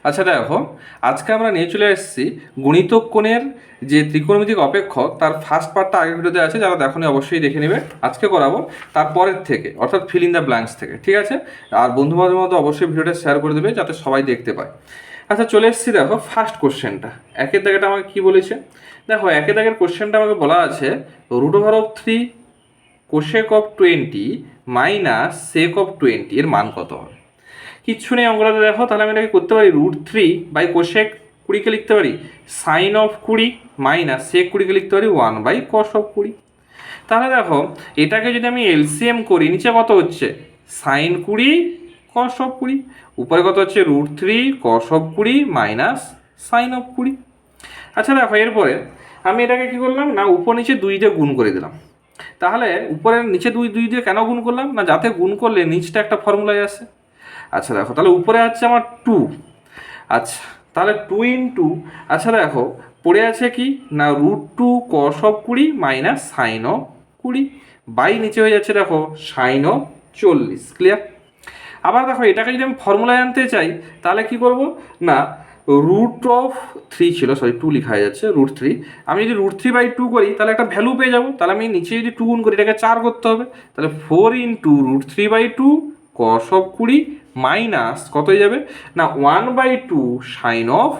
আচ্ছা দেখো, আজকে আমরা নিয়ে চলে এসেছি গুণিতক কোণের যে ত্রিকোণমিতিক অপেক্ষক তার ফার্স্ট পার্টটা আগের ভিডিওতে আছে, যারা দেখোনি অবশ্যই দেখে নেবে। আজকে করাবো তারপরের থেকে, অর্থাৎ ফিল ইন দ্য ব্ল্যাঙ্কস থেকে, ঠিক আছে? আর বন্ধু বান্ধবের মধ্যে অবশ্যই ভিডিওটা শেয়ার করে দেবে যাতে সবাই দেখতে পায়। আচ্ছা চলে এসেছি, দেখো ফার্স্ট কোশ্চেনটা। একের দাগেটা আমাকে কী বলেছে? দেখো একের দাগের কোশ্চেনটা আমাকে বলা আছে √3 cosec of 20 minus sec of 20 এর মান কত হবে? কিচ্ছু নেই অঙ্কটাতে। দেখো তাহলে আমি এটাকে করতে পারি √3 কোশেক 20কে লিখতে পারি সাইন অফ 20 মাইনাস সেক 20কে লিখতে পারি 1/কস অফ 20। তাহলে দেখো এটাকে যদি আমি এলসিএম করি, নিচে কত হচ্ছে সাইন 20 কস অফ 20, উপরে কত হচ্ছে √3 cos of 20 minus sine of 20। আচ্ছা দেখো এরপরে আমি এটাকে কী করলাম না, উপর নিচে 2 দিয়ে গুণ করে দিলাম। তাহলে উপরের নিচে 2 দিয়ে কেন গুণ করলাম না, যাতে গুণ করলে নিচটা একটা ফর্মুলায় আসে। আচ্ছা দেখো তাহলে উপরে আছে আমার 2। আচ্ছা তাহলে 2 ইন্টু, আচ্ছা দেখো পড়ে আছে কি না √2 cos of 20 minus sine of 20 by নিচে হয়ে যাচ্ছে দেখো সাইন অফ 40। ক্লিয়ার? আবার দেখো এটাকে যদি আমি ফর্মুলায় আনতে চাই তাহলে কি করব না, √3 ছিল, সরি 2 লেখা যাচ্ছে √3। আমি যদি √3/2 করি তাহলে একটা ভ্যালু পেয়ে যাবো। তাহলে আমি নিচে যদি 2 গুণ করি এটাকে 4 করতে হবে। তাহলে 4 ইন্টু √3/2 কস অফ 20 মাইনাস কত হয়ে যাবে না 1/2 সাইন অফ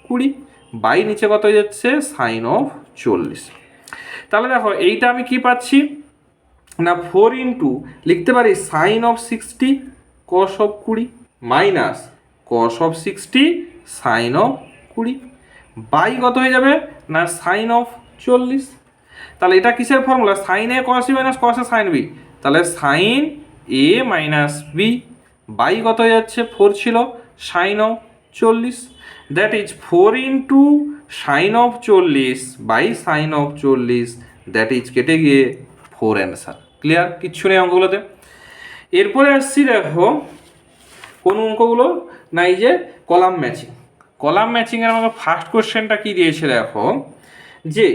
20 বাই নিচে কত হয়ে যাচ্ছে সাইন অফ 40। তাহলে দেখো এইটা আমি কি পাচ্ছি না 4 ইন্টু লিখতে পারি sine of 60 cos of 20 minus cos of 60 sine of 20 by কত হয়ে যাবে না সাইন অফ 40। তাহলে এটা কিসের ফর্মুলা? সাইন এ কস বি মাইনাস কস এ সাইন বি। তাহলে sine A minus B by কত হয়ে যাচ্ছে 4 ছিল sine of 40, that is 4 into sine of 40 by sine of 40, that is কেটে গিয়ে 4 অ্যান্সার। ক্লিয়ার? কিচ্ছু নেই অঙ্কগুলোতে। এরপরে আসছি দেখো কোন অঙ্কগুলো না, এই যে কলাম ম্যাচিং। কলাম ম্যাচিংয়ের আমাকে ফার্স্ট কোশ্চেনটা কি দিয়েছে দেখো, যে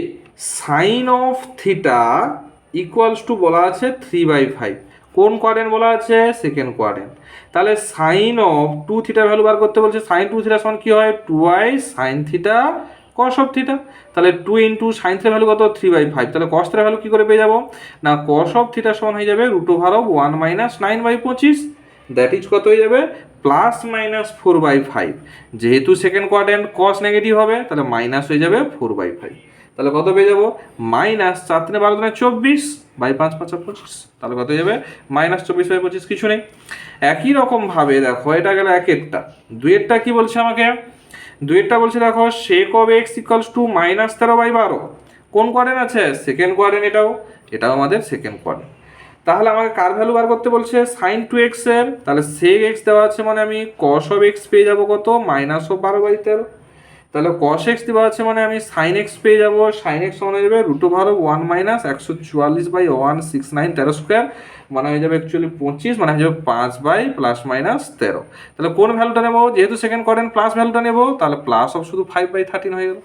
sine of theta equals to বলা আছে 3/5। কোন কোয়াড্রেন্ট বলা আছে? Second quadrant. তাহলে সাইন অফ 2 থিটা ভ্যালু বার করতে বলছে। সাইন 2 থিটা সমান কি হয় 2i sine theta cos of theta. তাহলে 2 ইন্টু সাইন থিটা ভ্যালু কত 3/5। তাহলে কস থিটা ভ্যালু কী করে পেয়ে যাবো না, কস অফ থিটা সমান হয়ে যাবে √1 মাইনাস 9/25, দ্যাট ইজ কত হয়ে যাবে প্লাস মাইনাস 4/5। যেহেতু সেকেন্ড কোয়াড্রেন্ট কস নেগেটিভ হবে তাহলে মাইনাস হয়ে যাবে 4/5। তাহলে কত পেয়ে যাবো মাইনাস 4 × 12 = 24 বাই 5 × 5 = 25। তাহলে কত হয়ে যাবে মাইনাস 24/25। কিছু নেই। একই রকমভাবে দেখো এটা গেল একেরটা। দুইয়েরটা কি বলছে আমাকে? দুইয়েরটা বলছে দেখো sake of X equals two -13/12। কোন কোয়াড্রেন্ট আছে? Second quadrant. এটাও আমাদের সেকেন্ড কোয়াড্রেন্ট। তাহলে আমাকে কার ভ্যালু বার করতে বলছে সাইন 2x এর। তাহলে সেক এক্স দেওয়া আছে মানে আমি কস অফ এক্স পেয়ে যাবো কত -12/13। তাহলে cos x দেওয়া আছে মানে আমি sin x পেয়ে যাবো, sin x সমান হয়ে যাবে √1 মাইনাস 144/169 13² মানে হয়ে যাবে অ্যাকচুয়ালি 25, মানে হয়ে যাবে 5 প্লাস মাইনাস 13। তাহলে কোন ভ্যালুটা নেবো? যেহেতু সেকেন্ড কোয়াড্রেন্ট প্লাস ভ্যালুটা নেবো, তাহলে প্লাস অফ শুধু 5/13 হয়ে গেল।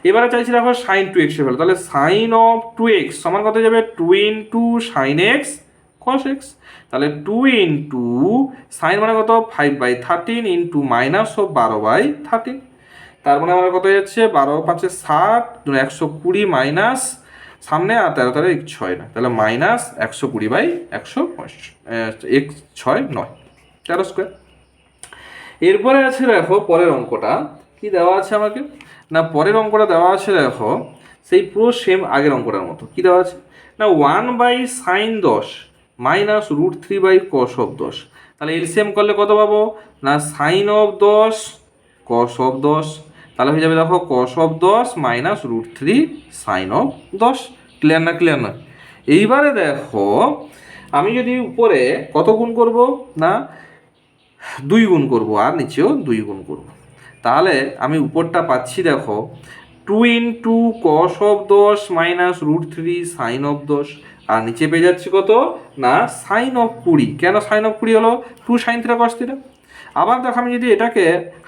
এবারে চাইছি দেখো সাইন 2x এর ভ্যালু। তাহলে সাইন অফ 2x সমান কত হয়ে যাবে 2 into sine x cos x. তাহলে 2 ইন্টু সাইন মানে কত 5/13 ইন্টু মাইনাস অফ 12/13। তার মানে আমার কত যাচ্ছে 12 × 5 = 60, 120 মাইনাস সামনে আর 13 13 6 না, তাহলে মাইনাস 120/165 13²। এরপরে আছে দেখো পরের অঙ্কটা কি দেওয়া আছে আমাকে না, পরের অঙ্কটা দেওয়া আছে দেখো সেই পুরো সেম আগের অঙ্কটার মতো। কি দেওয়া আছে না 1/sin10 মাইনাস √3/cos of 10। তাহলে এলসিএম করলে কত পাবো না সাইন অফ 10 কস অফ 10। তাহলে হয়ে যাবে দেখো cos of 10 minus √3 sine of 10। Clear না? ক্লিয়ার না? এইবারে দেখো আমি যদি উপরে কত গুণ করব না 2 গুণ করব আর নিচেও 2 গুণ করব। তাহলে আমি উপরটা পাচ্ছি দেখো 2 into cos of 10 minus √3 sine of 10, আর নিচে পেয়ে যাচ্ছি কত না সাইন অফ 20। কেন সাইন অফ 20 হলো 2 সাইন থিটা কস থিটা। আবার দেখো আমি যদি এটাকে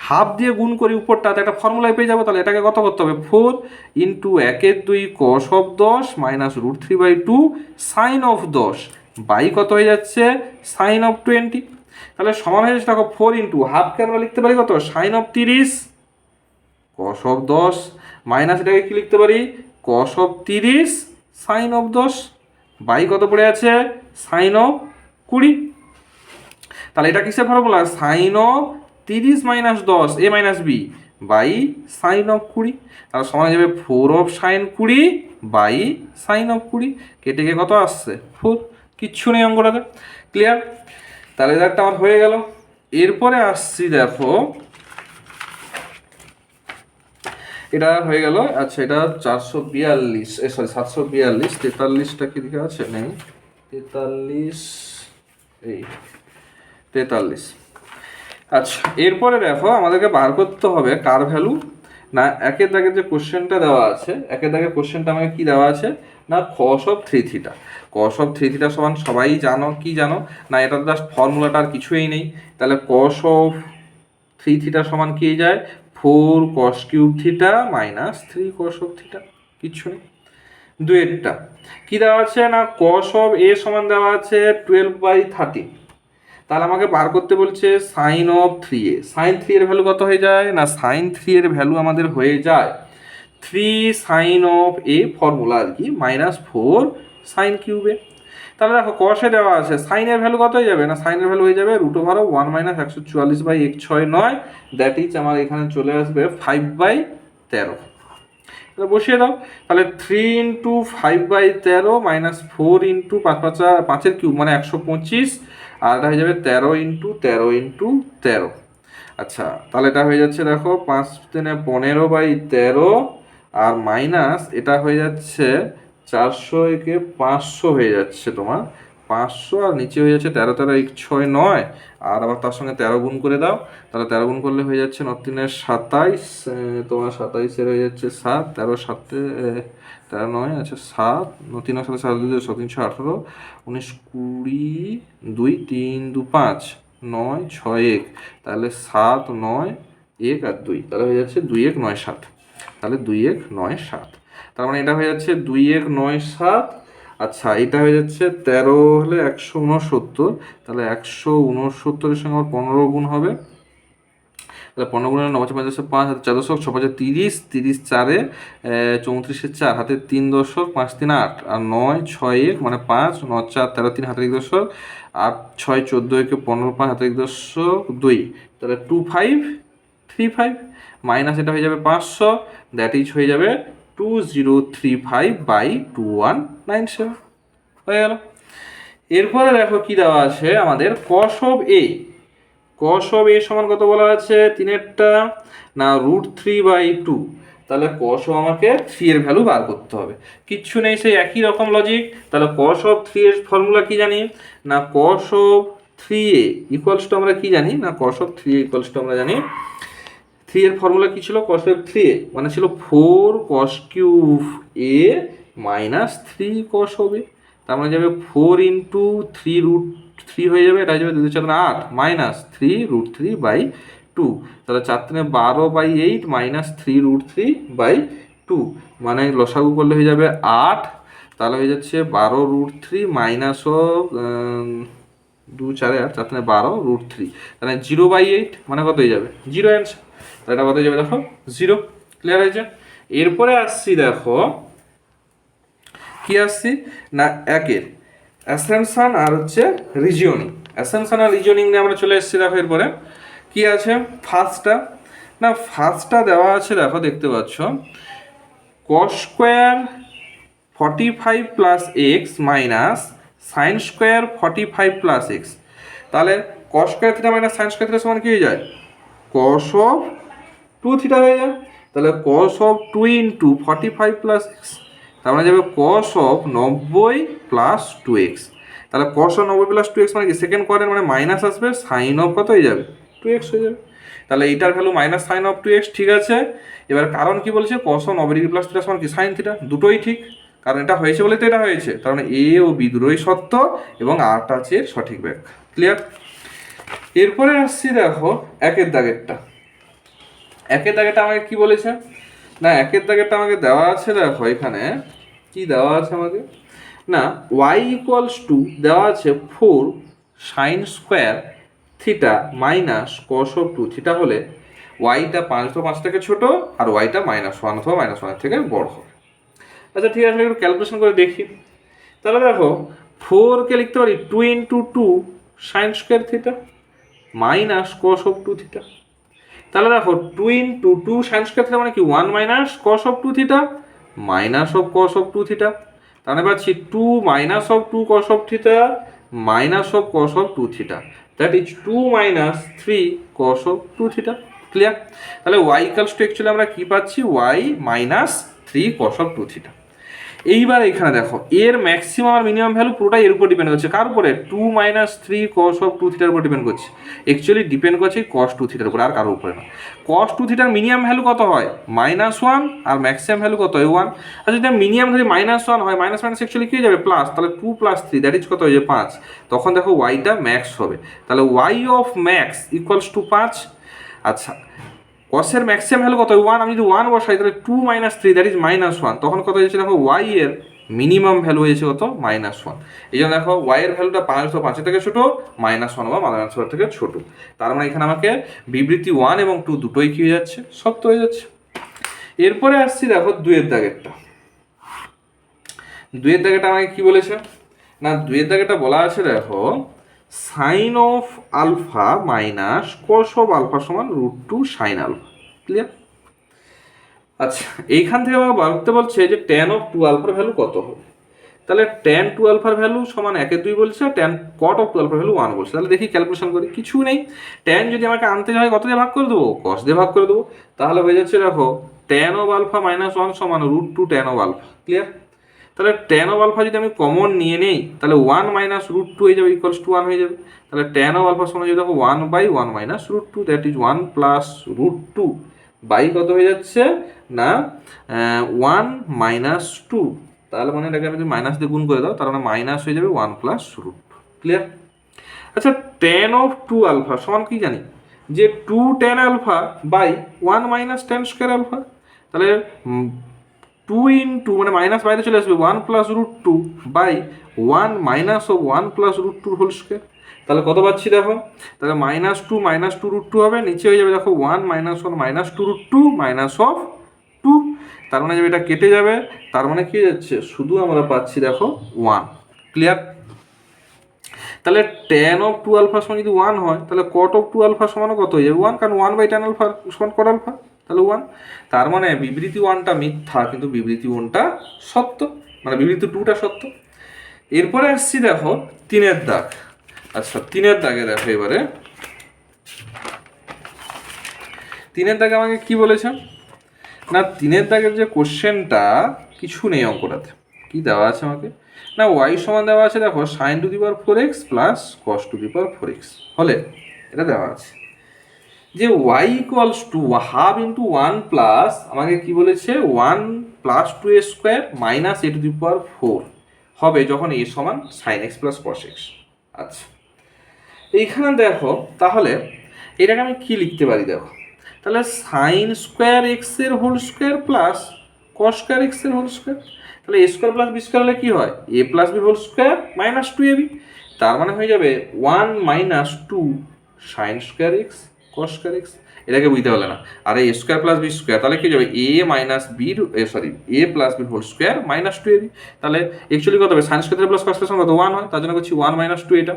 হাফ দিয়ে গুণ করি উপরটাতে একটা ফর্মুলায় পেয়ে যাবো। তাহলে এটাকে কত করতে হবে 4 into 1/2 cos of 10 minus √3/2 sine of 10 by কত হয়ে যাচ্ছে সাইন অফ 20। তাহলে সমান হয়ে যাচ্ছে দেখো 4 ইন্টু হাফকে আমরা লিখতে পারি কত, sine of 30 cos of 10, minus এটাকে কি লিখতে পারি, cos of 30 sine of 10, by কত পড়ে আছে, সাইন অফ 20। তাহলে এটা কিসের formula, sine of 30 minus 10 A minus B by sine of 20। তাহলে সমান হয়ে যাবে 4 of sine 20 by sine of 20। কেটে গিয়ে কত আসছে, 4। কিচ্ছু নেই অঙ্কটাতে, ক্লিয়ার। তাহলে এটা একটা আমার হয়ে গেল। এরপরে আসছি দেখো, এটা হয়ে গেল। আচ্ছা এটা 442, সরি 742, 43টা কি দিকে আছে, নেই 43, এই 43। আচ্ছা এরপরে দেখো আমাদেরকে বার করতে হবে কার ভ্যালু, না একের দাগের যে কোশ্চেনটা দেওয়া আছে, একের দাগের কোশ্চেনটা আমাকে কি দেওয়া আছে, না cos of 3 theta. Cos of 3 theta সমান সবাই জানো, কি জানো, না এটা জাস্ট ফর্মুলাটা আর কিছুই নেই। তাহলে কস অফ 3 থিটা সমান কি যায়, 4 cos cube theta minus 3 cos of theta, কিচ্ছু নেই। দুয়েরটা কি দেওয়া আছে, না কস অফ এ সমান দেওয়া আছে 12/30। তাহলে আমাকে বার করতে বলছে সাইন অফ 3a। সাইন 3 এর ভ্যালু কত হয়ে যায়, না সাইন 3 এর ভ্যালু আমাদের হয়ে যায় 3 সাইন অফ এ, ফর্মুলা আর কি, -4 সাইন কিউবে। তাহলে দেখো কষে দেওয়া আছে, সাইনের ভ্যালু কত হয়ে যাবে, না সাইনের ভ্যালু হয়ে যাবে √1 - 144/169, দ্যাট ইজ আমার এখানে চলে আসবে 5/13। তাহলে বসিয়ে দাও। তাহলে 3 ইন্টু 5/13 মাইনাস 4 ইন্টু 5 কিউব মানে 125, আর এটা হয়ে যাবে 13 ইন্টু 13 ইন্টু 13। আচ্ছা তাহলে এটা হয়ে যাচ্ছে দেখো 5 3 15/13, আর মাইনাস এটা হয়ে যাচ্ছে 400 একে 500 হয়ে যাচ্ছে তোমার 500, আর নিচে হয়ে যাচ্ছে 13 13 169, আর আবার তার সঙ্গে 13 গুণ করে দাও। তাহলে 13 গুণ করলে হয়ে যাচ্ছে 9 3 27, তোমার 27 হয়ে যাচ্ছে 7, 13 7 13 9, আচ্ছা 7, 9 3 7 7 2 318, 19 20 2 3 2 5 9 6 1, তাহলে 7 9 1 আর 2, তাহলে হয়ে যাচ্ছে 2 1 9 7। তাহলে 2 1 9 7, তার মানে এটা হয়ে যাচ্ছে 2 1 9 7। আচ্ছা এটা হয়ে যাচ্ছে 13 হলে 169, তাহলে 169-এর সঙ্গে আমার 15 গুণ হবে। তাহলে 15 গুণ 9 5 5 হাতে 4 দশক 6 5 30, 30 4 34 4 হাতে 3 দশক 5 3 8, আর 9 6 1 মানে 5, 9 4 13 3 হাতে 1 দশক, 8 6 14 একে 15 5 হাতে 1 দশক 2, তাহলে 2 5 3 5, মাইনাস এটা হয়ে যাবে 500, দ্যাট ইজ হয়ে যাবে 2035/2197 হয়ে গেল। এরপরে দেখো কি দেওয়া আছে আমাদের, cos of A. Cos of এ সমান কত বলা আছে, 3-এরটা, না √3/2। তাহলে কস অফ আমাকে 3 এর ভ্যালু বার করতে হবে, কিচ্ছু নেই, সেই একই রকম লজিক। তাহলে কস অফ 3 এর ফর্মুলা কি জানি, না cos of 3a equals to আমরা কি জানি, না cos of 3a equals to আমরা জানি 3 এর ফর্মুলা কি ছিল, কস অফ 3a মানে ছিল 4 cos cube a minus 3 cos of a। তার মানে যাবে 4 ইন্টু 3√3 হয়ে যাবে, এটা হয়ে যাবে 2 4 8 মাইনাস 3√3/2, তাহলে 4 3 12/8 মাইনাস 3√3/2, মানে লসাগু করলে হয়ে যাবে 8। তাহলে হয়ে যাচ্ছে 12√3 মাইনাস অফ 2 4 8 4 3 12√3, তাহলে 0/8 মানে কত হয়ে যাবে, 0 অ্যান্সার। তাহলে এটা কত হয়ে যাবে দেখো 0, ক্লিয়ার হয়েছে। এরপরে আসছি দেখো কি আসছি, না একের অ্যাসাম্পশন আর হচ্ছে রিজনিং। অ্যাসাম্পশন আর রিজনিং নিয়ে আমরা চলে এসেছি। দেখো এরপরে কি আছে, ফার্স্টটা, না ফার্স্টটা দেওয়া আছে দেখো, দেখতে পাচ্ছ cos square 45 plus x minus sine square 45 plus x. তাহলে cos square theta minus sine square theta সমান কি হয়ে যায়, cos অফ 2 থিটা হয়ে যায়। তাহলে cos of 2 into 45 plus x, তার মানে যাবে cos অফ 90 প্লাস 2x। তাহলে cos অফ 90 প্লাস 2x মানে কি, সেকেন্ড কোয়াড্রেন্ট মানে মাইনাস আসবে, সাইন অফ কত হয়ে যাবে 2x হয়ে যাবে। তাহলে এইটার value minus sine of 2x, ঠিক আছে। এবার কারণ কি বলছে, cos of 90 degree plus theta সমান কি সাইন থিটা, দুটোই ঠিক, কারণ এটা হয়েছে বলে তো এটা হয়েছে। তার মানে এ ও বি দুটোই সত্য এবং আরটা আছে এর সঠিক ব্যাখ্যা, ক্লিয়ার। এরপরে আসছি দেখো একের দাগেরটা। একের দাগেরটা আমাকে কি বলেছে, না একের দাগেরটা আমাকে দেওয়া আছে দেখো, এখানে কি দেওয়া আছে আমাকে, না y ইকুয়ালস টু দেওয়া আছে 4 sine square theta minus cos of 2 theta হলে ওয়াইটা 5/5 থেকে ছোট আর ওয়াইটা -1 অথবা -1 থেকে বড় হবে। আচ্ছা ঠিক আছে, একটু ক্যালকুলেশন করে দেখি। তাহলে দেখো 4কে লিখতে পারি 2 × 2 sine square theta minus cos of 2 theta. তাহলে দেখো 2 × 2 সাইন স্কোয়ার থিটা মানে কি 1 minus cos of 2 theta minus of cos of 2 theta. তাহলে পাচ্ছি 2 minus of 2 cos of theta minus of cos of 2 theta, that is 2 minus 3 cos of 2 theta. Clear? তাহলে Y equals to actually আমরা কি পাচ্ছি, Y minus 3 cos of 2 theta. এইবার এখানে দেখো এর ম্যাক্সিমাম আর মিনিমাম ভ্যালু পুরোটাই এর উপর ডিপেন্ড করছে। কার উপরে? 2 মাইনাস 3 কস অফ 2 থিটার উপর ডিপেন্ড করছে। অ্যাকচুয়ালি ডিপেন্ড করছে কস 2 থিটার উপর, আর কারোর উপরে না। কস 2 থিটার মিনিমাম ভ্যালু কত হয়? -1, আর ম্যাক্সিমাম ভ্যালু কত হয়? 1। আর যদি মিনিমাম যদি -1 হয়, মাইনাস মাইনাস অ্যাকচুয়ালি কি হয়ে যাবে? প্লাস। তাহলে 2 + 3 দ্যাট ইজ কত হয়ে যাবে? 5। তখন দেখো ওয়াইটা ম্যাক্স হবে। তাহলে Y of max equals to 5। আচ্ছা, কসের ম্যাক্সিমাম ভ্যালু কত? 1। আমি যদি 1 বসাই তাহলে 2 - 3 দ্যাট ইজ -1। তখন কত হয়েছে দেখো, ওয়াই এর মিনিমাম ভ্যালু হয়েছে কত? -1। এই জন্য দেখো ওয়াই এর ভ্যালুটা 5 থেকে ছোট, -1 বা -1 থেকে ছোট। তার মানে এখানে আমাকে বিবৃতি 1 এবং 2 দুটোই কি হয়ে যাচ্ছে? সত্য হয়ে যাচ্ছে। এরপরে আসছি দেখো 2 এর দাগেরটা। 2 এর দাগেরটা আমাকে কি বলেছে না, 2 এর দাগেরটা বলা আছে দেখো sine of alpha minus cos of alpha সমান √2 সাইন আলফা। ক্লিয়ার? আচ্ছা, এইখান থেকে আমাকে বলতে বলছে যে tan অফ 2 আলফার ভ্যালু কত হবে। তাহলে tan 2 আলফার ভ্যালু সমান 1/2 বলছে, আর tan cot অফ 2 আলফার ভ্যালু 1 বলছে। তাহলে দেখি ক্যালকুলেশন করি, কিছু নেই। tan যদি আমাকে আনতে হয় কত দিয়ে ভাগ করে দেবো? cos দিয়ে ভাগ করে দেবো। তাহলে হয়ে যাচ্ছে দেখো tan অফ আলফা -1 সমান √2 tan অফ আলফা। ক্লিয়ার? তাহলে tan অফ আলফা যদি আমি কমন নিয়ে নেই তাহলে 1 - √2 হয়ে যাবে, ইকুয়ালস টু 1 হয়ে যাবে। তাহলে tan অফ আলফা সমান যদি দেখো 1/1 - √2 দ্যাট ইজ 1 + √2 বাই কত হয়ে যাচ্ছে না 1 - 2। তাহলে মানে এটাকে আমি যদি মাইনাস দিয়ে গুণ করে দাও তার মানে মাইনাস হয়ে যাবে 1 + √2। ক্লিয়ার? আচ্ছা, tan অফ 2 আলফা সমান কি জানি যে 2 tan alpha by 1 - tan square alpha. তাহলে 2 × মানে মাইনাস বাইরে চলে আসবে 1 + √2 by 1 minus of 1 + √2 whole square. তাহলে কত পাচ্ছি দেখো, তাহলে -2 - 2 √2 হবে, নিচে হয়ে যাবে দেখো 1 - 1 - 2 √2 মাইনাস অফ 2। তার মানে এটা কেটে যাবে, তার মানে কি যাচ্ছে শুধু আমরা পাচ্ছি দেখো 1। ক্লিয়ার? তাহলে tan অফ 2 আলফা সমান যদি 1 হয় তাহলে cot অফ 2 আলফা সমানও কত হয়ে যাবে? 1, কারণ 1/tan আলফা সমান cot আলফা। তাহলে 1। তার মানে বিবৃতি 1টা মিথ্যা কিন্তু বিবৃতি 1টা সত্য, মানে বিবৃতি 2টা সত্য। এরপরে আসছি দেখো 3-এর দাগ। আচ্ছা, 3-এর দাগে দেখো এবারে 3-এর দাগে আমাকে কি বলেছে না, 3-এর দাগের যে কোশ্চেনটা কিছু নেই অঙ্কটাতে। কি দেওয়া আছে আমাকে না, ওয়াই সমান দেওয়া আছে দেখো sin⁴x প্লাস cos⁴x হলে এটা দেওয়া আছে যে Y equals to half into 1 plus আমাকে কি বলেছে 1 + 2a² মাইনাস a⁴ হবে যখন a সমান sin x plus cos x। আচ্ছা, এইখানে দেখো তাহলে এটাকে আমি কি লিখতে পারি দেখো, তাহলে sin² x এর whole square plus cos² x এর হোল স্কোয়ার। তাহলে a² + b² হলে কি হয়? a + b whole square minus 2ab। তার মানে হয়ে যাবে 1 - 2 sin² x cos² x। এটাকে বুঝতে পারলে না? আর a² + b² তাহলে কি যাবে a - b a + b whole square minus 2ab। তাহলে অ্যাকচুয়ালি কত হবে? sin² প্লাস cos² কত? 1 হয়, তার জন্য করছি 1 - 2 এটা।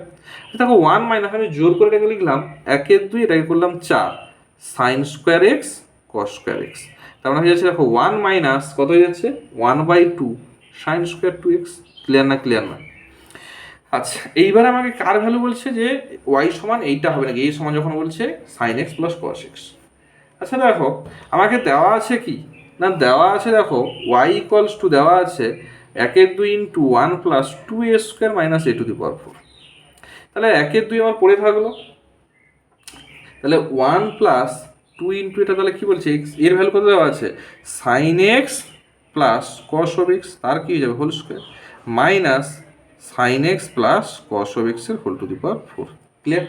দেখো 1 মাইনাস আমি জোর করে এটাকে লিখলাম 1/2, এটাকে করলাম 4 sin² x cos² x। তার মানে হয়ে যাচ্ছে দেখো 1 মাইনাস কত হয়ে যাচ্ছে 1/2 sin² 2x। ক্লিয়ার না? ক্লিয়ার না? আচ্ছা, এইবার আমাকে কার ভ্যালু বলছে যে y সমান এইটা হবে নাকি, এই সমান যখন বলছে sin x plus cos x। আচ্ছা দেখো আমাকে দেওয়া আছে কি না, দেওয়া আছে দেখো y ইকুয়ালস টু দেওয়া আছে 1/2 × 1 + 2a² মাইনাস a⁴। তাহলে 1/2 আমার পড়ে থাকলো, তাহলে 1 + 2 × এটা তাহলে কি বলছে x এর ভ্যালু কত দেওয়া আছে sin x প্লাস cos⁴x, তার কি হয়ে যাবে whole square minus sin x plus cos⁴x এর হোল⁴। ক্লিয়ার?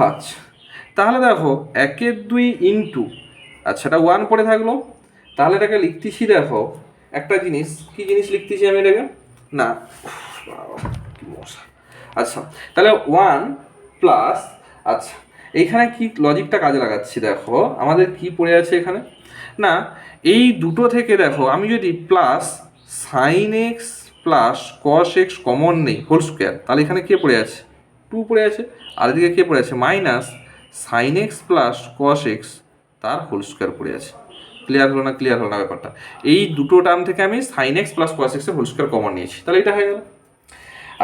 আচ্ছা, তাহলে দেখো 1/2 ইন্টু আচ্ছা এটা 1 পড়ে থাকলো, তাহলে এটাকে লিখতেছি দেখো একটা জিনিস, কি জিনিস লিখতেছি আমি এটাকে না, কি মশা। আচ্ছা, তাহলে 1 প্লাস, আচ্ছা এইখানে কি লজিকটা কাজে লাগাচ্ছি দেখো, আমাদের কি পড়ে আছে এখানে না, এই দুটো থেকে দেখো আমি যদি plus sine x plus cos x common নেই হোল স্কোয়ার, তাহলে এখানে কে পড়ে আছে, টু পড়ে আছে, আর এদিকে কে পড়ে আছে minus sine x plus cos x তার হোল স্কোয়ার পড়ে আছে। ক্লিয়ার হলো না, ক্লিয়ার হলো না ব্যাপারটা? এই দুটো টার্ম থেকে আমি সাইন এক্স প্লাস কস এক্সের হোল স্কোয়ার কমন নিয়েছি, তাহলে এটা হয়ে গেল।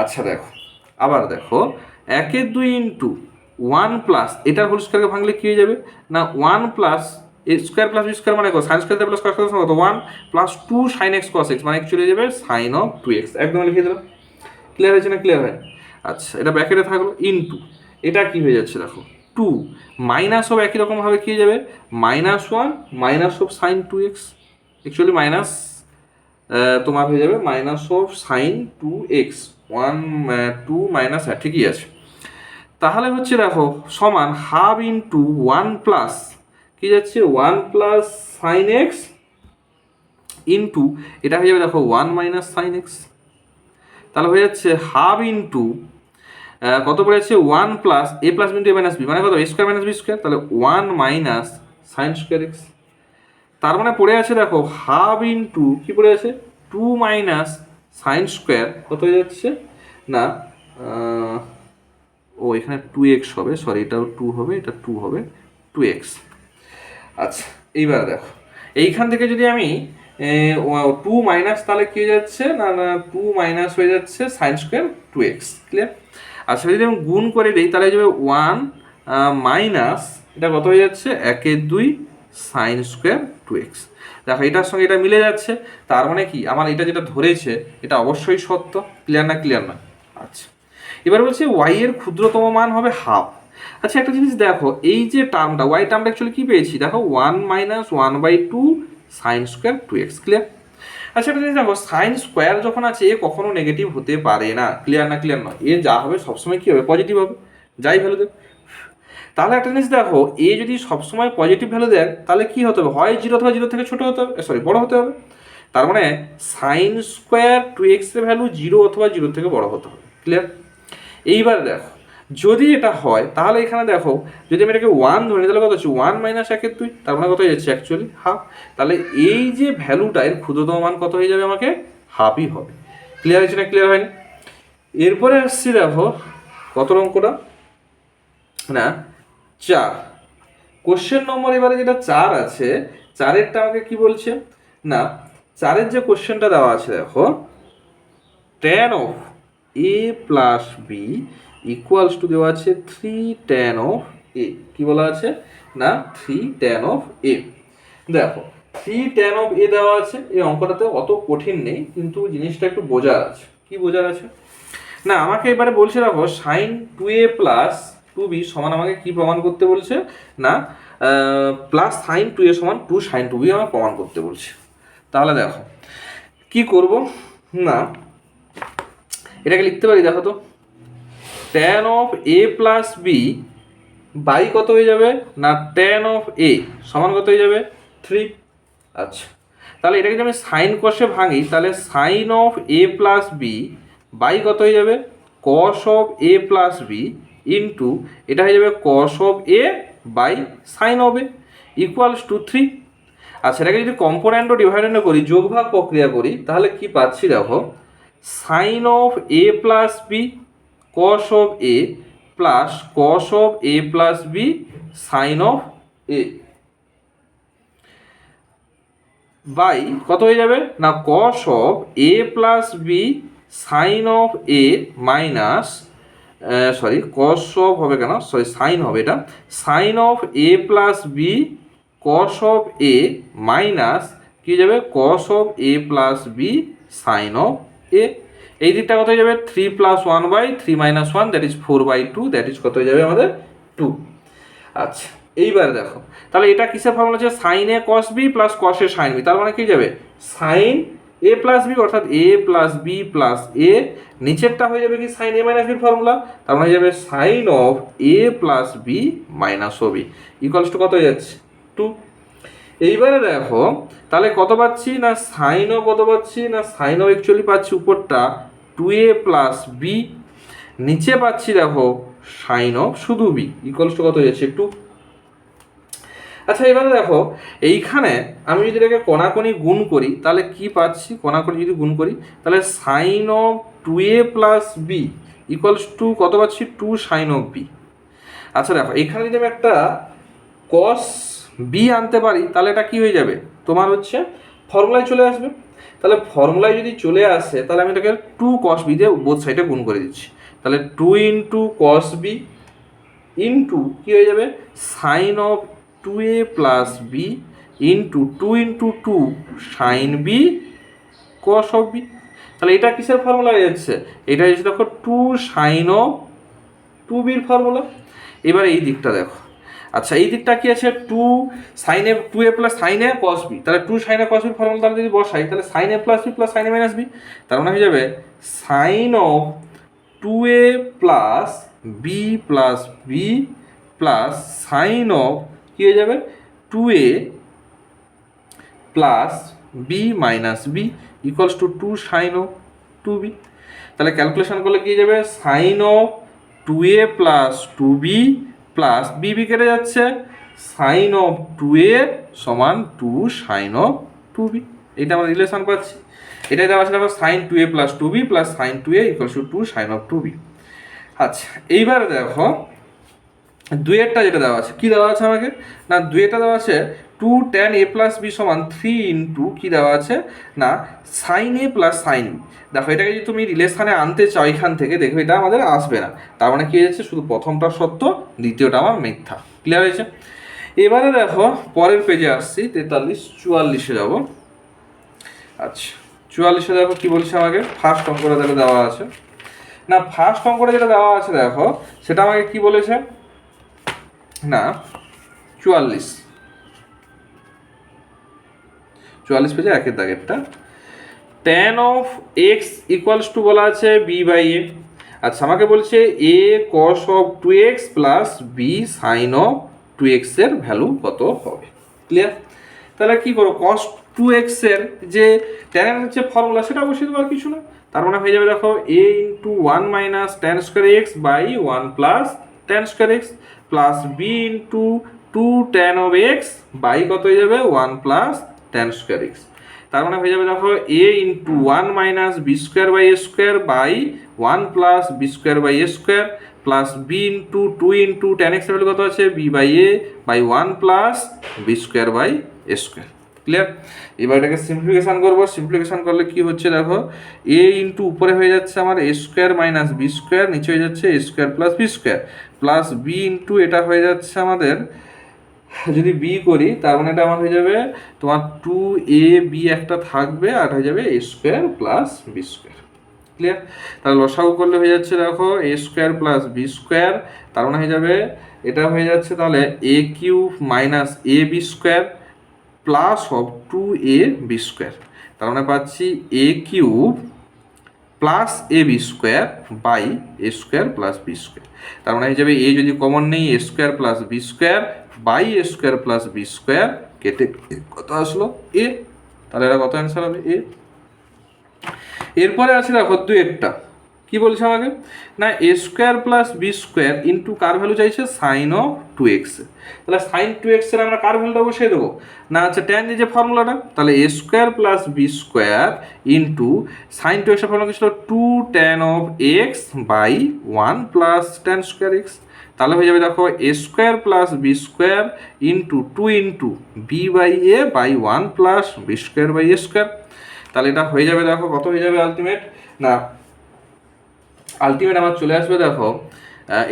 আচ্ছা দেখো, আবার দেখো 1/2 ইন্টু 1 প্লাস এটার হোল স্কোয়ারকে ভাঙলে কী হয়ে যাবে না, 1 প্লাস এ স্কোয়ার প্লাস বি স্কোয়ার মানে sine square plus cos square কত 1 plus 2 sine x cos x মানে চলে যাবে সাইন অফ 2x, একদম লিখে দিলাম। ক্লিয়ার হয়েছে না, ক্লিয়ার হয়? আচ্ছা এটা ব্র্যাকেটে থাকলো ইন্টু এটা কি হয়ে যাচ্ছে দেখো 2 মাইনাস অফ একই রকমভাবে কী হয়ে যাবে -1 minus of sign 2x, actually minus তোমার হয়ে যাবে minus of sign 2x 1 2 minus, হ্যাঁ ঠিকই আছে। তাহলে হচ্ছে দেখো সমান হাফ ইন্টু 1 প্লাস কী যাচ্ছে 1 প্লাস সাইন এক্স ইন্টু এটা হয়ে যাবে দেখো 1 মাইনাস সাইন এক্স, তাহলে হয়ে যাচ্ছে হাফ ইন্টু কত পড়ে যাচ্ছে 1 প্লাস এ প্লাস বি ইন্টু এ মাইনাস বি মানে কত এ স্কোয়ার মাইনাস বি স্কোয়ার, তাহলে 1 মাইনাস সাইন স্কোয়ার এক্স, তার মানে পড়ে আছে দেখো হাফ ইন্টু কী পড়ে আছে 2 মাইনাস সাইন স্কোয়ার কত হয়ে যাচ্ছে না, ও এখানে 2x হবে, সরি এটাও 2 হবে, এটা 2 হবে 2x। আচ্ছা এইবার দেখো এইখান থেকে যদি আমি 2 মাইনাস তাহলে কী হয়ে যাচ্ছে না, 2 মাইনাস হয়ে যাচ্ছে সাইন স্কোয়ার 2x। ক্লিয়ার? আচ্ছা যদি আমি গুণ করে দিই তাহলে হয়ে যাবে 1 মাইনাস এটা কত হয়ে যাচ্ছে 1/2 সাইন স্কোয়ার 2x। দেখো এটার সঙ্গে এটা মিলে যাচ্ছে, তার মানে কি আমার এটা যেটা ধরেছে এটা অবশ্যই সত্য। ক্লিয়ার না, ক্লিয়ার না? আচ্ছা এবার বলছে ওয়াই এর ক্ষুদ্রতম মান হবে হাফ। আচ্ছা একটা জিনিস দেখো, এই যে টার্মটা ওয়াই টার্মটা অ্যাকচুয়ালি কী পেয়েছি দেখো 1 minus 1/2 sine square 2x। Clear? আচ্ছা একটা জিনিস দেখো, সাইন স্কোয়ার যখন আছে এ কখনো নেগেটিভ হতে পারে না। ক্লিয়ার না, ক্লিয়ার নয়? এ যা হবে সবসময় কী হবে পজিটিভ হবে, যাই ভ্যালু দেবে। তাহলে একটা জিনিস দেখো, এ যদি সবসময় পজিটিভ ভ্যালু দেয় তাহলে কী হতে হবে, হয় 0 অথবা 0 থেকে ছোটো হতে হবে, সরি বড় হতে হবে। তার মানে সাইন স্কোয়ার 2x এর ভ্যালু 0 অথবা 0 থেকে বড় হতে হবে। ক্লিয়ার? এইবার দেখো যদি এটা হয় তাহলে এখানে দেখো যদি আমি এটাকে 1 ধরে নিই তাহলে কত হচ্ছে 1 মাইনাস 1/2, তার মানে কত হয়ে যাচ্ছে অ্যাকচুয়ালি হাফ। তাহলে এই যে ভ্যালুটা এর ক্ষুদ্রতম মান কত হয়ে যাবে আমাকে হাফই হবে। ক্লিয়ার হয়েছে না, ক্লিয়ার হয়নি? এরপরে আসছি দেখো কত অঙ্কটা না 4 কোশ্চেন নম্বর, এবারে যেটা 4 আছে 4এরটা আমাকে কি বলছে না, 4এর যে কোশ্চেনটা দেওয়া আছে দেখো tan of a plus B equals to দেওয়া আছে 3 tan অফ a, কি বলা আছে না 3 tan অফ a। দেখো 3 tan অফ a দেওয়া আছে, এই অঙ্কটাতে অত কঠিন নেই কিন্তু জিনিসটা একটু বোঝার আছে। কি বোঝার আছে না, আমাকে এবারে বলছে দেখো সাইন 2a প্লাস 2b সমান আমাকে কি প্রমাণ করতে বলছে না প্লাস সাইন 2a সমান 2 সাইন 2b আমাকে প্রমাণ করতে বলছে। তাহলে দেখো কি করব না, এটাকে লিখতে পারি দেখো তো tan of a plus b by কত হয়ে যাবে না tan অফ a সমান কত হয়ে যাবে 3। আচ্ছা তাহলে এটাকে যদি আমি সাইন কষে ভাঙি তাহলে sine of a plus b by কত হয়ে যাবে cos of a plus B into এটা হয়ে যাবে cos of a by sine of a equals to 3। আচ্ছা এটাকে যদি কম্পোনেন্ট ও ডিভাইডেন্ট করি, যোগভাগ প্রক্রিয়া করি, তাহলে কি পাচ্ছি দেখো sine of a plus B cos of a plus cos of a plus B sine of a by কত হয়ে যাবে না cos of a plus B sine of a minus sorry cos of হবে কেন, সরি সাইন হবে, এটা sine of a plus B cos of a minus কী যাবে cos of a plus B sine of a। এই দিকটা কত হয়ে যাবে 3 + 1/3 - 1 দ্যাট ইজ 4/2, দ্যাট ইজ কত হয়ে যাবে আমাদের 2। আচ্ছা এইবার দেখো তাহলে এটা কিসের ফর্মুলা আছে সাইন এ কস বি প্লাস কস এ সাইন বি, তার মানে কি যাবে সাইন এ প্লাস বি অর্থাৎ a plus B plus a, নিচেরটা হয়ে যাবে কি সাইন এ মাইনাস বির ফর্মুলা, তার মানে হয়ে যাবে sine of a plus B minus ও বি ইকুয়ালস টু কত হয়ে যাচ্ছে 2। এইবারে দেখো তাহলে কত পাচ্ছি না সাইন অফ কত পাচ্ছি না সাইন অফ অ্যাকচুয়ালি পাচ্ছি উপরটা 2a প্লাস বি, নিচে পাচ্ছি দেখো সাইন অফ শুধু বি ইকুয়ালস টু কত হয়ে যাচ্ছে 2। আচ্ছা এবারে দেখো এইখানে আমি যদি এটাকে কোণাকোণি গুণ করি তাহলে কি পাচ্ছি, কোণাকোণি যদি গুণ করি তাহলে sine of 2a plus B equals to কত পাচ্ছি 2 সাইন অফ বি। আচ্ছা দেখো এখানে যদি আমি একটা কস বি আনতে পারি তাহলে এটা কি হয়ে যাবে তোমার হচ্ছে ফর্মুলায় চলে আসবে। তাহলে ফর্মুলায় যদি চলে আসে তাহলে আমি এটাকে 2 কস বি দিয়ে বোথ সাইডে গুণ করে দিচ্ছি। তাহলে 2 ইন্টু কস বি ইন্টু কী হয়ে যাবে sine of 2a plus B into 2 into 2 sine b cos of B. তাহলে এটা কিসের ফর্মুলা হয়ে যাচ্ছে, এটা হচ্ছে দেখো 2 সাইন অফ 2bর ফর্মুলা। এবার এই দিকটা দেখো, আচ্ছা এই দিকটা কি আছে 2 সাইন এ 2a প্লাস সাইন এ কস বি, তাহলে 2 সাইন এ কস বির ফর্মুলা তাহলে যদি বসাই তাহলে সাইন এ প্লাস বি প্লাস সাইন এ মাইনাস বি, তার মানে হয়ে যাবে sine of 2a plus B plus B plus sine of কী হয়ে যাবে 2a plus B minus B equals to 2 sine of 2b। তাহলে ক্যালকুলেশন করলে কি যাবে sine of 2a plus 2b plus B কেটে যাচ্ছে সাইন অফ 2a সমান 2 সাইন অফ 2b। এটা আমরা রিলেশন পাচ্ছি, এটাই দেওয়া আছে দেখো sine 2a plus 2b plus sine 2a equals to 2 sine of 2b। আচ্ছা এইবার দেখো দুয়েরটা যেটা দেওয়া আছে কি দেওয়া আছে আমাকে, না দুয়েরটা দেওয়া আছে 2 tan a প্লাস বি সমান 3 ইন্টু কী দেওয়া আছে না সাইন এ প্লাস সাইন বি। দেখো এটাকে যদি তুমি রিলেশনে আনতে চাও এখান থেকে দেখবে এটা আমাদের আসবে না, তার মানে কী হয়ে যাচ্ছে শুধু প্রথমটা সত্য দ্বিতীয়টা আমার মিথ্যা। ক্লিয়ার হয়েছে? এবারে দেখো পরের পেজে আসছি 43-44-এ যাব। আচ্ছা 44-এ দেখো কী বলছে আমাকে, ফার্স্ট অঙ্কটা যেটা দেওয়া আছে, না ফার্স্ট অঙ্কটা যেটা দেওয়া আছে দেখো সেটা আমাকে কি বলেছে না 44 পেজে একের দাগেরটা tan of X equals to বলা আছে বি বাই এ। আচ্ছা আমাকে বলছে A cos of 2x plus B sine of 2x এর ভ্যালু কত হবে। ক্লিয়ার? তাহলে কি করো কস 2x এর যে tan এর হচ্ছে ফর্মুলা সেটা বসিয়ে দেবো আর কিছু না, তার মানে হয়ে যাবে দেখো a into 1 minus tan square x by 1 plus tan square x plus B into 2 tan of x by কত হয়ে যাবে 1 প্লাস tan স্কোয়ার এক্স। তার মানে হয়ে যাবে দেখো a into 1 minus B square by A square by 1 plus B square by A square plus B into 2 into tan x value কত আছে B by A by 1 plus B square by A square. Clear? এবার এটাকে simplification করবো, simplification করলে কি হচ্ছে দেখো এ into উপরে হয়ে যাচ্ছে আমার A square minus B square, নিচে হয়ে যাচ্ছে A square plus B square plus B into এটা হয়ে যাচ্ছে আমাদের যদি বি করি তার মানে এটা আমার হয়ে যাবে তোমার 2ab একটা থাকবে আর হয়ে যাবে A square plus B square. Clear? তাহলে লসাগু করলে হয়ে যাচ্ছে দেখো A square plus B square, তার মানে হয়ে যাবে এটা হয়ে যাচ্ছে তাহলে A cube minus A B square plus of 2ab square, তার মানে পাচ্ছি A cube plus A B square by A square plus B square. তার মানে হয়ে যাবে এ যদি কমন নেই A square plus B square by A square plus B square কেটে কত আসলো এ, তাহলে এটা কত অ্যান্সার হবে এ। এরপরে আছে দেখো দুয়েরটা কি বলছে আমাকে না A square plus B square into কার ভ্যালু চাইছে সাইন অফ 2x, তাহলে সাইন 2x এর আমরা কার ভ্যালুটা বসিয়ে দেবো না হচ্ছে ট্যান যে ফর্মুলাটা, তাহলে A square plus B square into sine 2x এর ফর্মুলা কি ছিল 2 tan of x by 1 plus tan square X, তাহলে হয়ে যাবে দেখো A square plus B square into 2 into B by A by 1 plus B square by A square. তাহলে এটা হয়ে যাবে দেখো কত হয়ে যাবে আলটিমেট না আলটিমেট আমার চলে আসবে দেখো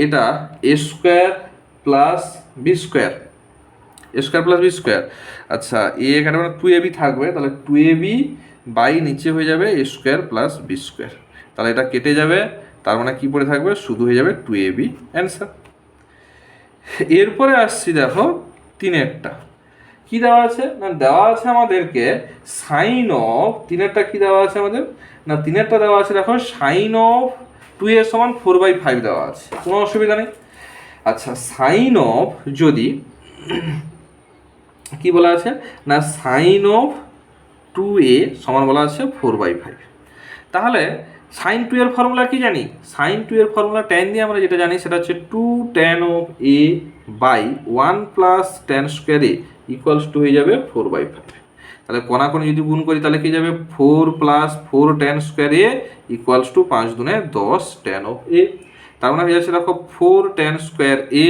এটা এ স্কোয়ার প্লাস বি স্কোয়ার, এ স্কোয়ার প্লাস বি স্কোয়ার। আচ্ছা এ এখানে মানে 2ab থাকবে, তাহলে 2ab বাই নিচে হয়ে যাবে A square plus B square, তাহলে এটা কেটে যাবে, তার মানে কি পড়ে থাকবে শুধু হয়ে যাবে 2ab অ্যান্সার। এরপরে আসছি দেখো তিনেরটা কি দেওয়া আছে না দেওয়া আছে আমাদেরকে সাইন অফ তিনেরটা কি দেওয়া আছে আমাদের না তিনেরটা দেওয়া আছে দেখো সাইন অফ 2a সমান 4/5 দেওয়া আছে, কোনো অসুবিধা নেই। আচ্ছা সাইন অফ যদি কি বলা আছে না সাইন অফ 2a সমান বলা আছে 4/5, তাহলে সাইন টু এর ফর্মুলা কি জানি? সাইন টু এর ফর্মুলা ট্যান দিয়ে আমরা যেটা জানি সেটা হচ্ছে 2 tan of a by 1 plus tan square A equals to হয়ে যাবে 4/5। তাহলে কোনাকোনি যদি গুণ করি তাহলে কি যাবে 4 plus 4 tan square A equals to 5 দুনে 10 ট্যান অফ এ। তার মানে হয়ে যাচ্ছে দেখো 4 tan square A,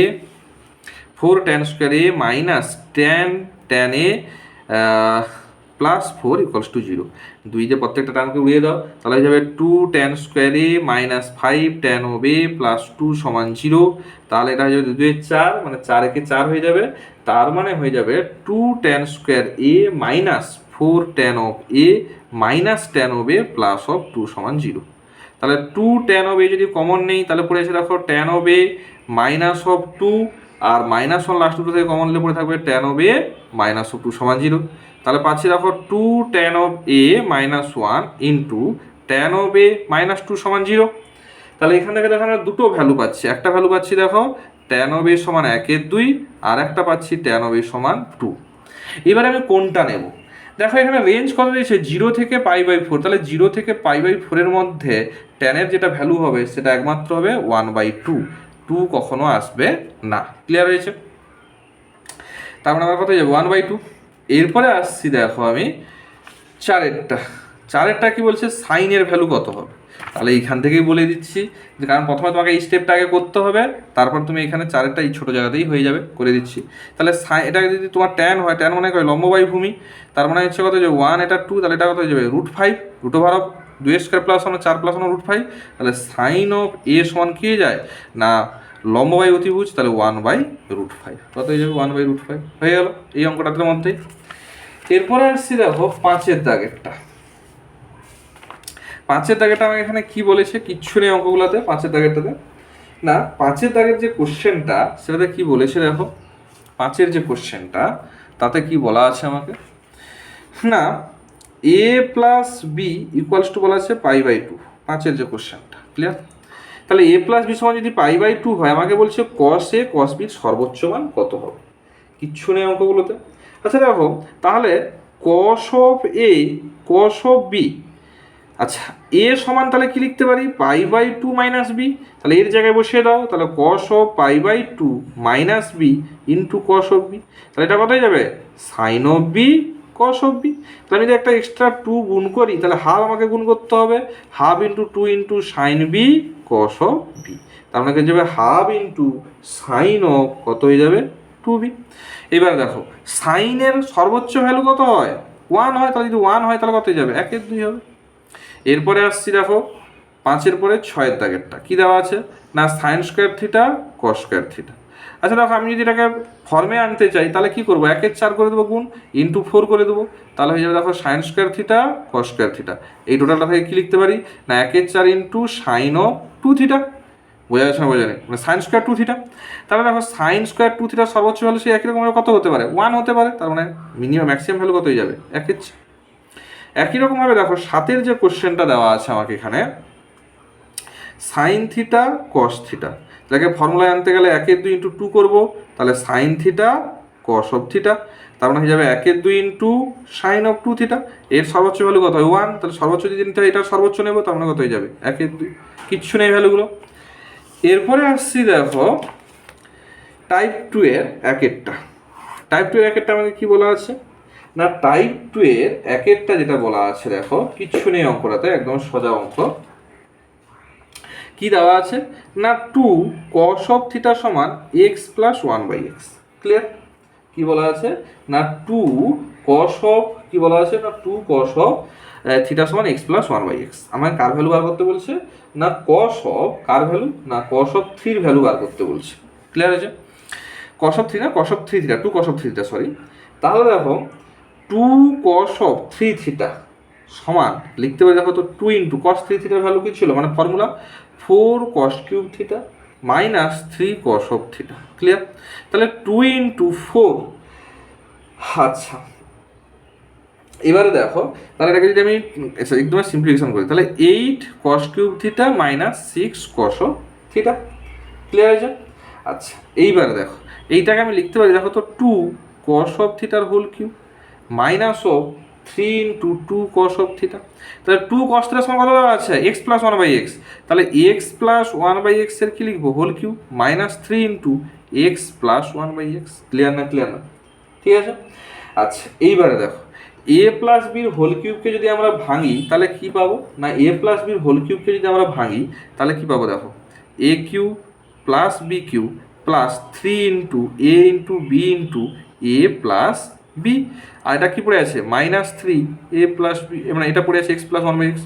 4 tan square A minus tan A plus 4 equals to 0। দুই যে প্রত্যেকটা টার্মকে উড়িয়ে দাও, তাহলে হয়ে যাবে 2 tan square A minus 5 tan of a plus 2 সমান 0। তাহলে এটা হয়ে যাবে 2 4, মানে 4 একে 4 হয়ে যাবে। তার মানে হয়ে যাবে 2 tan square A minus 4 tan of a minus tan of a plus of 2 সমান 0। তাহলে 2 ট্যান অফ এ যদি কমন নেই তাহলে পড়ে এসে দেখো tan of a minus of 2, আর মাইনাস 1 লাস্ট দুটো থেকে কমন নিলে পড়ে থাকবে tan of a minus of 2 সমান 0। তাহলে পাচ্ছি দেখো 2 tan of a minus 1 into tan of a minus 2 সমান 0। তাহলে এখান থেকে দেখো আমরা দুটো ভ্যালু পাচ্ছি। একটা ভ্যালু পাচ্ছি দেখো ট্যান অফ এ সমান 1/2, আর একটা পাচ্ছি ট্যান অফ এ সমান 2। এবারে আমি কোনটা নেব? দেখো এখানে রেঞ্জ কত দিয়েছে 0 থেকে π/4। তাহলে 0 থেকে π/4 এর মধ্যে ট্যানের যেটা ভ্যালু হবে সেটা একমাত্র হবে 1/2, 2 কখনো আসবে না। ক্লিয়ার হয়েছে? তার মানে আমার কত যাবে 1/2। এরপরে আসছি দেখো আমি চারেরটা কি বলছে সাইনের ভ্যালু কত হবে। তাহলে এইখান থেকেই বলে দিচ্ছি যে কারণ প্রথমে তোমাকে এই স্টেপটা আগে করতে হবে, তারপর তুমি এখানে চারেরটা এই ছোটো জায়গাতেই হয়ে যাবে, করে দিচ্ছি। তাহলে এটা যদি তোমার ট্যান হয়, ট্যান মানে হয় লম্ব বাই ভূমি, তার মানে হচ্ছে কত যে 1, এটা 2, তাহলে এটা কত হয়ে যাবে √5, √ অফ 2² প্লাস 1 4 প্লাস 1 √5। তাহলে সাইন অফ এ সমান কি হয়ে যায় না লম্ব বাই অতিভুজ, তাহলে 1/√5 কত হয়ে যাবে 1/√5 হয়ে গেল এই অঙ্কটার মধ্যেই। এরপরে আসছি দেখো 5-এর দাগেরটা। 5-এর দাগেরটা আমাকে এখানে কি বলেছে, কিচ্ছু নেই অঙ্কগুলোতে 5-এর দাগেরটাতে। না 5-এর দাগের যে কোশ্চেনটা সেটাতে কি বলেছে দেখো, 5-এর যে কোশ্চেনটা তাতে কি বলা আছে আমাকে না a plus B equals to বলা আছে π/2। 5-এর যে কোশ্চেনটা ক্লিয়ার? তাহলে a প্লাস বি সমান যদি π/2 হয়, আমাকে বলছে cos a cos b সর্বোচ্চ মান কত হবে। কিচ্ছু নেই অঙ্কগুলোতে। আচ্ছা দেখো তাহলে cos of a cos of b, আচ্ছা a সমান তাহলে কি লিখতে পারি π/2 মাইনাস বি। তাহলে এর জায়গায় বসিয়ে দাও, তাহলে cos of π/2 minus B into cos of B. তাহলে এটা কত হয়ে যাবে sine of B cos of B. তাহলে আমি যদি একটা এক্সট্রা 2 গুণ করি তাহলে হাফ আমাকে গুণ করতে হবে, half into 2 into sine b cos of b. তার মানে হয়ে যাবে হাফ ইন্টু সাইন অফ কত হয়ে যাবে 2b। এবার দেখো সাইনের সর্বোচ্চ ভ্যালু কত হয় 1 হয়, তাহলে যদি 1 হয় তাহলে কত হয়ে যাবে 1/2 হবে। এরপরে আসছি দেখো 5-এর পরে 6-এর দাগেরটা কি দেওয়া আছে না sine square theta cos square theta. আচ্ছা দেখো আমি যদি এটাকে ফর্মে আনতে চাই তাহলে কি করবো 1/4 করে দেবো গুণ ইন্টু 4 করে দেবো, তাহলে হয়ে যাবে দেখো sine square theta cos square theta. এই টোটালটা থেকে কি লিখতে পারি না 1/4 ইন্টু সাইন অফ 2 থিটা। বোঝা যাচ্ছে না বোঝা নেই, মানে সাইন স্কোয়ার 2 থিটা। তাহলে দেখো সাইন স্কোয়ার 2 থিটার সর্বোচ্চ ভ্যালু সেই একই রকমভাবে কত হতে পারে 1 হতে পারে, তার মানে মিনিমাম ম্যাক্সিমাম ভ্যালু কত হয়ে যাবে 1/4। একই রকমভাবে দেখো 7-এর যে কোশ্চেনটা দেওয়া আছে আমাকে এখানে সাইন থিটা কস থিটা, যাকে ফর্মুলায় আনতে গেলে 1/2 ইন্টু 2 করবো, তাহলে sign theta cos of theta. তার মানে হয়ে যাবে 1/2 ইন্টু সাইন অফ 2 থিটা। এর সর্বোচ্চ ভ্যালু কত হয় 1, তাহলে সর্বোচ্চ যদি নিতে হয় এটার সর্বোচ্চ নেবো, তার মানে কত হয়ে যাবে 1/2। কিচ্ছু নেই ভ্যালুগুলো। এরপরে আসছি দেখো টাইপ 2-এর 1-এরটা। টাইপ 2-এর 1-এরটা আমাকে কি বলা আছে না টাইপ 2-এর 1-এরটা যেটা বলা আছে দেখো কিচ্ছু নেই অঙ্কটাতে, একদম সোজা অঙ্ক। কি দেওয়া আছে না 2 cos অফ থিটা সমান x প্লাস 1/x। ক্লিয়ার? কি বলা আছে না 2 cos অফ কি বলা আছে না 2 cos অফ থিটা সমান x প্লাস 1/x। আমাকে কার ভ্যালু বার করতে বলছে না cos অফ কার ভ্যালু না cos অফ 3 ভ্যালু বার করতে বলছে। ক্লিয়ার হয়েছে? cos অফ 3 না cos of 3 theta 2 cos of 3 theta sorry. তাহলে দেখো 2 cos অফ 3 থিটা সমান লিখতে পারি দেখো তো 2 ইন্টু cos 3 থিটার ভ্যালু কি ছিল মানে formula 4 cos cube theta minus 3 cos of theta. Clear? তাহলে 2 ইন্টু 4। আচ্ছা এবারে দেখো তাহলে এটাকে যদি আমি একদম সিম্পলিফিকেশন করি তাহলে 8 cos cube theta minus 6 cos of theta. Clear হয়েছে? আচ্ছা এইবারে দেখো এইটাকে আমি লিখতে পারি দেখো তো 2 cos অফ থিটার whole cube minus of 3 into 2 cos of theta. তাহলে 2 কস থিটার সমান কত দেওয়া আছে? X plus 1/x। তাহলে এক্স প্লাস 1/x এর কি লিখবো? Whole cube minus 3 into x plus 1/x। Clear না? ক্লিয়ার না? ঠিক আছে। আচ্ছা এইবারে দেখো, এ প্লাস বির হোল কিউবকে যদি আমরা ভাঙি তাহলে কি পাবো? না এ প্লাস বির হোল কিউবকে যদি আমরা ভাঙি তাহলে কি পাবো? দেখো A cube plus B cube plus 3 into A into B into A plus B. আর এটা কি পড়ে আছে? মাইনাস 3 এ প্লাস বি, মানে এটা পড়ে আছে এক্স প্লাস 1/x।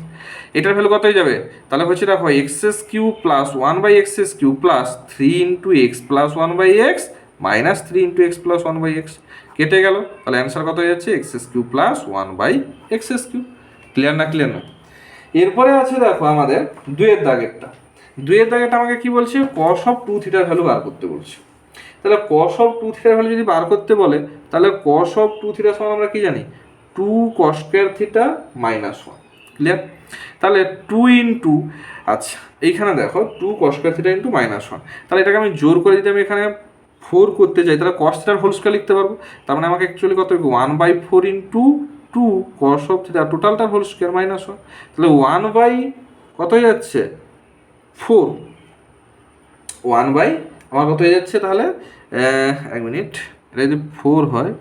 এটার ভ্যালু কত হয়ে যাবে? তাহলে হচ্ছে দেখো x cube plus 1/x cube plus 3 into x plus 1/x minus 3 into x plus 1/x। কেটে গেল, তাহলে অ্যান্সার কত হয়ে যাচ্ছে? X cube plus 1/x cube. Clear না? ক্লিয়ার না? এরপরে আছে দেখো আমাদের দুয়ের দাগেরটা। দুয়ের দাগেরটা আমাকে কি বলছে? কস অফ 2 থিটার ভ্যালু বার করতে বলছে। তাহলে কস অফ 2 থিটার ভ্যালু যদি বার করতে বলে তাহলে কস অফ 2 থিটার সমান আমরা কি জানি? 2 cos square theta minus 1। Clear? তাহলে 2 ইন্টু, আচ্ছা এইখানে দেখো 2 cos square theta into minus 1। তাহলে এটাকে আমি জোর করে যদি আমি এখানে 4 করতে চাই তাহলে কস থিটার হোল স্কোয়ার লিখতে পারবো। তার মানে আমাকে অ্যাকচুয়ালি কত হবে? 1/4 ইন্টু 2 কস অফ থিটা টোটালটার হোল স্কোয়ার মাইনাস 1। তাহলে 1 বাই কত হয়ে যাচ্ছে? 4। 1 বাই আমার কত হয়ে যাচ্ছে তাহলে? এক মিনিট, এটা যদি 4 হয়,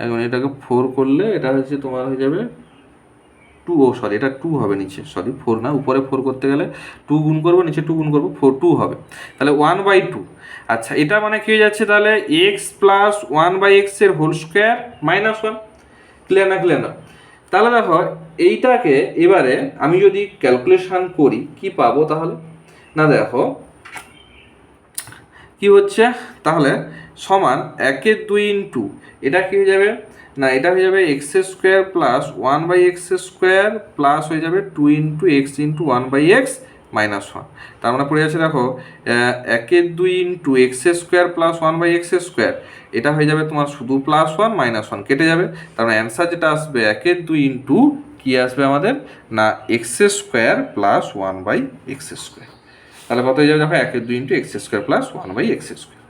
এক মিনিট, এটাকে 4 করলে এটা হচ্ছে তোমার হয়ে যাবে 2। ও সরি, এটা 2 হবে নিচে, সরি 4 না, উপরে 4 করতে গেলে 2 গুণ করবো, নিচে 2 গুণ করবো, 2 হবে। তাহলে 1/2। আচ্ছা এটা মানে কি হয়ে যাচ্ছে তাহলে? এক্স প্লাস 1/x এর হোল স্কোয়ার মাইনাস 1। ক্লিয়ার না? ক্লিয়ার না? তাহলে দেখো এইটাকে এবারে আমি যদি ক্যালকুলেশন করি কি পাবো তাহলে? না দেখো কি হচ্ছে তাহলে, সমান 1/2 ইন্টু এটা কি হয়ে যাবে? না এটা হয়ে যাবে x square plus 1/x square plus হয়ে যাবে 2 into x into 1/x minus 1। তার মানে পড়ে যাচ্ছে দেখো 1/2 into x square plus 1/x square, এটা হয়ে যাবে তোমার শুধু প্লাস 1 মাইনাস 1 কেটে যাবে। তার মানে অ্যান্সার যেটা আসবে 1/2 ইন্টু কি আসবে আমাদের? না x square plus 1/x square. তাহলে কত হয়ে যাবে? দেখো 1/2 into x square plus 1/x square.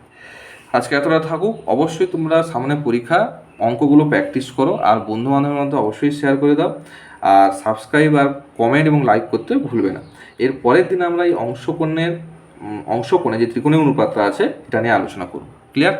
আজকে এতটা থাকুক। অবশ্যই তোমরা সামনে পরীক্ষা, অঙ্কগুলো প্র্যাকটিস করো, আর বন্ধু বান্ধবের মধ্যে অবশ্যই শেয়ার করে দাও, আর সাবস্ক্রাইব আর কমেন্ট এবং লাইক করতে ভুলবে না। এর পরের দিন আমরা এই অংশকোণে যে ত্রিকোণীয় অনুপাতটা আছে এটা নিয়ে আলোচনা করব। ক্লিয়ার?